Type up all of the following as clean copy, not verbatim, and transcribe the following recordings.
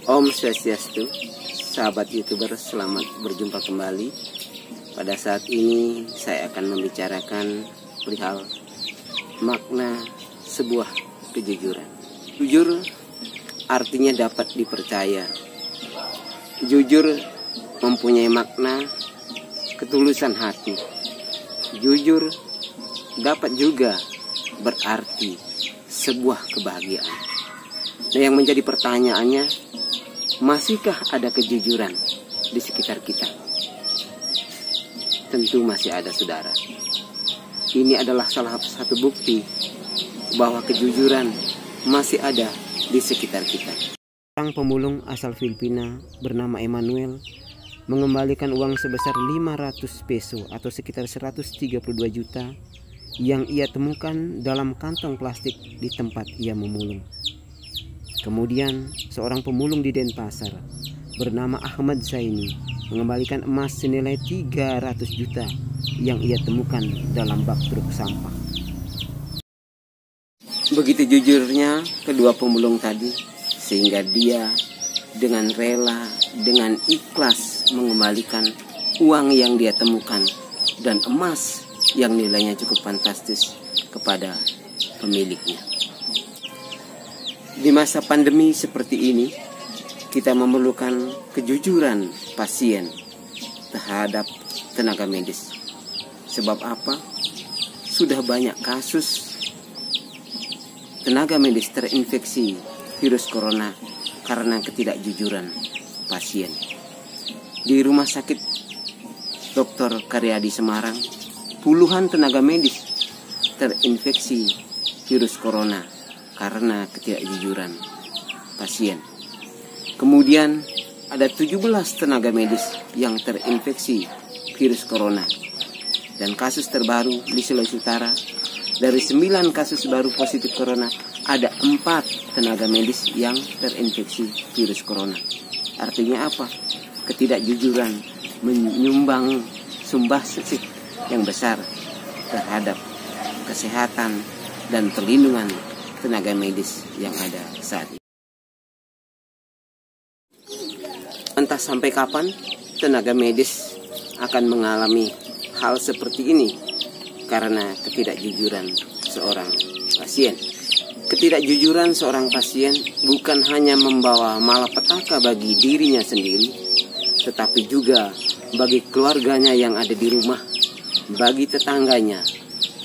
Om Swastiastu, sahabat YouTuber, selamat berjumpa kembali. Pada saat ini saya akan membicarakan perihal makna sebuah kejujuran. Jujur artinya dapat dipercaya. Jujur mempunyai makna ketulusan hati. Jujur dapat juga berarti sebuah kebahagiaan. Nah, yang menjadi pertanyaannya, masihkah ada kejujuran di sekitar kita? Tentu masih ada, saudara. Ini adalah salah satu bukti bahwa kejujuran masih ada di sekitar kita. Seorang pemulung asal Filipina bernama Emmanuel mengembalikan uang sebesar 500 peso atau sekitar 132 juta yang ia temukan dalam kantong plastik di tempat ia memulung. Kemudian seorang pemulung di Denpasar bernama Ahmad Zaini mengembalikan emas senilai 300 juta yang ia temukan dalam bak truk sampah. Begitu jujurnya kedua pemulung tadi, sehingga dia dengan rela, dengan ikhlas mengembalikan uang yang dia temukan dan emas yang nilainya cukup fantastis kepada pemiliknya. Di masa pandemi seperti ini, kita memerlukan kejujuran pasien terhadap tenaga medis. Sebab apa? Sudah banyak kasus tenaga medis terinfeksi virus corona karena ketidakjujuran pasien. Di Rumah Sakit Dr. Karyadi Semarang, puluhan tenaga medis terinfeksi virus corona karena ketidakjujuran pasien. Kemudian ada 17 tenaga medis yang terinfeksi virus corona. Dan kasus terbaru di Sulawesi Utara, dari 9 kasus baru positif corona, ada 4 tenaga medis yang terinfeksi virus corona. Artinya apa? Ketidakjujuran menyumbang sumbangsi yang besar terhadap kesehatan dan perlindungan tenaga medis yang ada saat ini. Entah sampai kapan tenaga medis akan mengalami hal seperti ini karena ketidakjujuran seorang pasien. Ketidakjujuran seorang pasien bukan hanya membawa malapetaka bagi dirinya sendiri, tetapi juga bagi keluarganya yang ada di rumah, bagi tetangganya,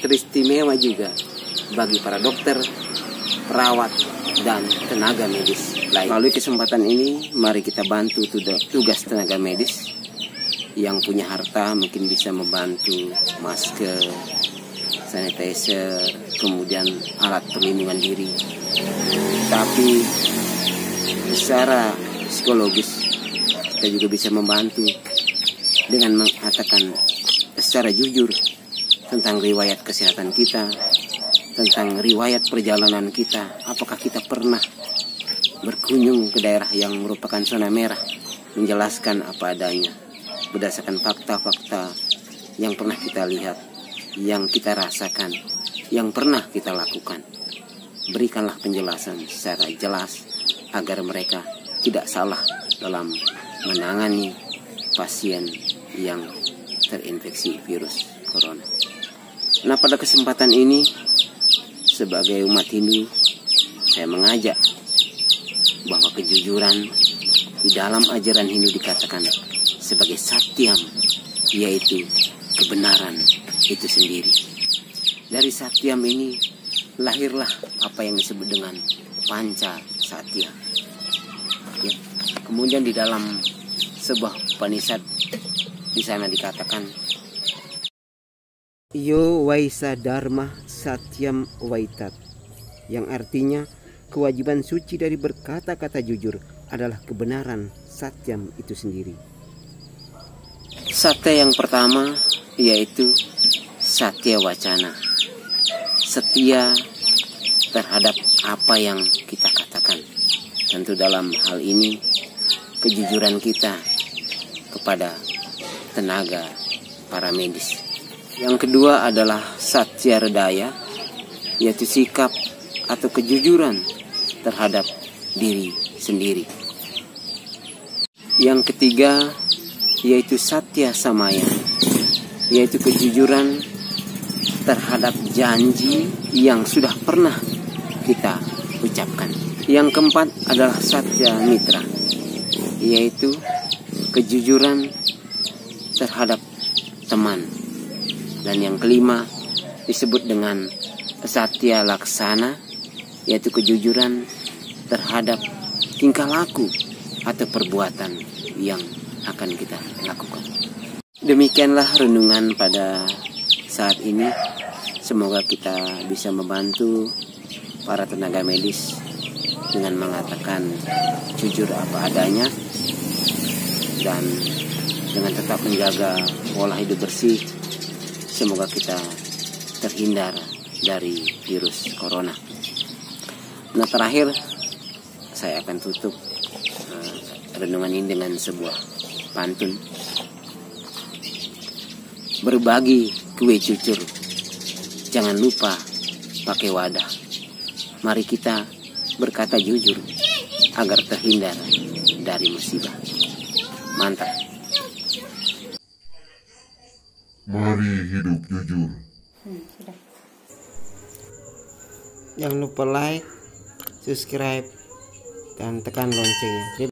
teristimewa juga bagi para dokter, perawat, dan tenaga medis lain. Melalui kesempatan ini, mari kita bantu tugas tenaga medis yang punya harta, mungkin bisa membantu masker, sanitizer, kemudian alat perlindungan diri. Tapi secara psikologis kita juga bisa membantu dengan mengatakan secara jujur tentang riwayat kesehatan kita, tentang riwayat perjalanan kita. Apakah kita pernah berkunjung ke daerah yang merupakan zona merah, menjelaskan apa adanya berdasarkan fakta-fakta yang pernah kita lihat, yang kita rasakan, yang pernah kita lakukan. Berikanlah penjelasan secara jelas agar mereka tidak salah dalam menangani pasien yang terinfeksi virus corona. Nah, pada kesempatan ini sebagai umat Hindu, saya mengajak bahwa kejujuran di dalam ajaran Hindu dikatakan sebagai satyam, yaitu kebenaran itu sendiri. Dari satyam ini lahirlah apa yang disebut dengan panca satya. Ya. Kemudian di dalam sebuah Upanishad di sana dikatakan Yo Waisa Dharma Satyam Waitat, yang artinya kewajiban suci dari berkata-kata jujur adalah kebenaran satyam itu sendiri. Satya yang pertama yaitu satya wacana, setia terhadap apa yang kita katakan. Tentu dalam hal ini kejujuran kita kepada tenaga para medis. Yang kedua adalah satya redaya, yaitu sikap atau kejujuran terhadap diri sendiri. Yang ketiga yaitu Satya Samaya, yaitu kejujuran terhadap janji yang sudah pernah kita ucapkan. Yang keempat adalah Satya Mitra, yaitu kejujuran terhadap teman. Dan yang kelima disebut dengan Satya Laksana, yaitu kejujuran terhadap tingkah laku atau perbuatan yang akan kita lakukan. Demikianlah renungan pada saat ini. Semoga kita bisa membantu para tenaga medis dengan mengatakan jujur apa adanya dan dengan tetap menjaga pola hidup bersih. Semoga kita terhindar dari virus corona. Nah, terakhir saya akan tutup renungan ini dengan sebuah pantun. Berbagi kue cucur, jangan lupa pakai wadah. Mari kita berkata jujur agar terhindar dari musibah. Mantap. Mari hidup jujur. Jangan lupa like, subscribe, dan tekan loncengnya.